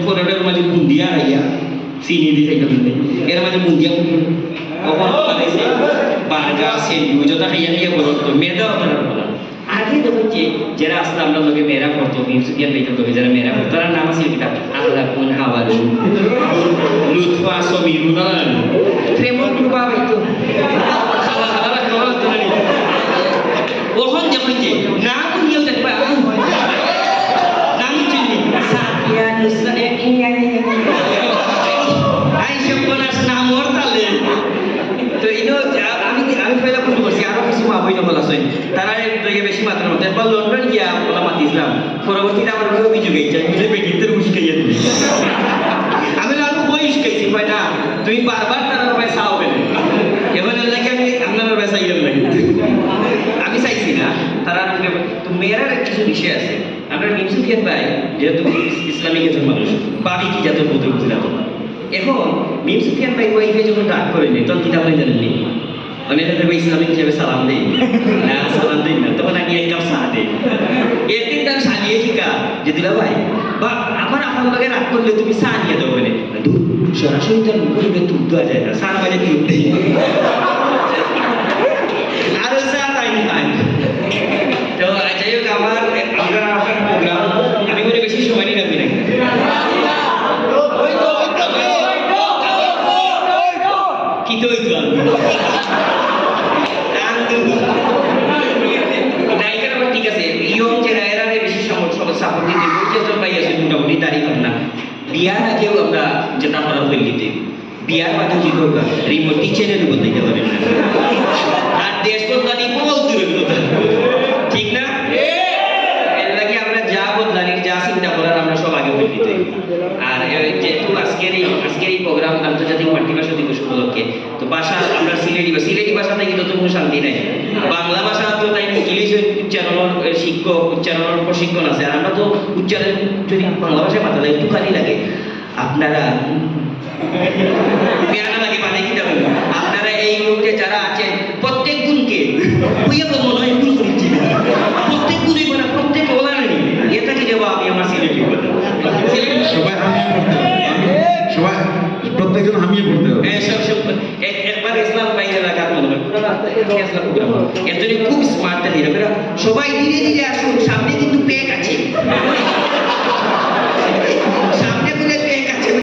পরোটার মাঝে বুন্দিয়া রাইয়া চিনি দিয়ে এর মাঝে বুন্দিয়া কখন বানাইছে বার্গার স্যান্ডউইচ ওটা খাইয়া খাইয়া বলতো মেয়েরা ওটা বলা আগে দেখুন যে যারা আসলে আমরা লোকে মেয়েরা করতো মিউজিয়াম বেতন লোকে যারা মেয়েরা করতো তারা নাম আছে কিতাব আল্লাহ কোন হাওয়ালু লুৎফা সমিরু না প্রেমন কৃপা পাইতো খাওয়া খাওয়া খাওয়া তো না ওখন যখন যে না কোনিও দেখবা নাম চিনি সাকিয়া নুসরাত আই শব্দনাস নাম ওরতালে তো ইনো আমি পয়লা ভুল করছি আরো কিছু মা বই নকল আছে তারা বেশি মাত্রার মধ্যে একবার লন্ডন গিয়া ওলা মাতিছিলাম পরবর্তীতে আমার কোনো অভিযোগ এই চাই মিলে বেটিতে উস্কাইয়া দিই আমি আরো কই উস্কাইছি ভাই না তুমি বারবার তার ভাই চাও কেন এবার লাগে আমি আপনার ভাই চাইলাম না আমি চাইছি না তারা তো মেয়েরার কিছু বিষয় আছে আমরা মিমসুফিয়ান ভাই যেহেতু ইসলামিক একজন মানুষ বাড়ি কি জাতের বোধ বুঝলাম এখন মিমসুফিয়ান ভাই ওয়াইফে যখন ডাক করে নেই তখন কিতাব নাই জানেননি অনেক ভাই ইসলামিক হিসাবে সালাম দেই না সালাম দেই না তখন আমি এক কাপ চা দিই একদিন তার সাজিয়ে ঠিকা যে দিলা ভাই বা আমার আপনার লগে রাগ করলে তুমি চা নিয়ে দেবো বলে সরাসরি তার মুখে দুধ দেওয়া যায় না সার বাজে দুধ দেই আরো চা তাই খাই তো যাই হোক আমরা প্রোগ্রাম আমি বলে বেশি সময় নিয়ে রাখবি নাকি কি তো ঠিক আছে ইয়ং যে রায়রা বেশি সাপোর্ট দিতে পরিচর্যা পাই আছে মোটামুটি তারিখ না বিয়ার আগেও আমরা যেটা করা দিল্লিতে বিয়ার মাঝে কি করবা রিমোট টিচারের বলতে পারেন না আর দেশ বদলানি বহু দূরের কথা ঠিক না এর লাগে আমরা যা বদলানির যা চিন্তা করার আমরা সব আগে দিতে আর যেহেতু আজকের এই প্রোগ্রাম আন্তর্জাতিক মাতৃভাষা দিবস উপলক্ষে তো ভাষা আমরা সিলেটি ভাষাতে কিন্তু তো কোনো শান্তি নাই বাংলা ভাষা তো তাই ইংলিশ উচ্চারণের শিক্ষক উচ্চারণের প্রশিক্ষণ আছে আর আমরা তো উচ্চারণ যদি বাংলা ভাষায় মাথা একটু খালি লাগে আপনারা পেয়ারা লাগে মানে কি যাবেন আপনারা এই মুহূর্তে যারা আছেন প্রত্যেক গুণকে মনে হয় ভুল করেছি প্রত্যেক গুণই মানে প্রত্যেক ওলা নেই এটাকে দেবো আমি আমার সিলেটি সবাই হামিয়ে পড়তে সবাই প্রত্যেকজন হামিয়ে পড়তে হবে একবার ইসলাম বাইরে রাখার মনে হয় পুরো রাস্তায় ইসলাম প্রোগ্রাম এর জন্য খুব স্মার্ট থাকে সবাই ধীরে ধীরে আসুন সামনে কিন্তু প্যাক আছে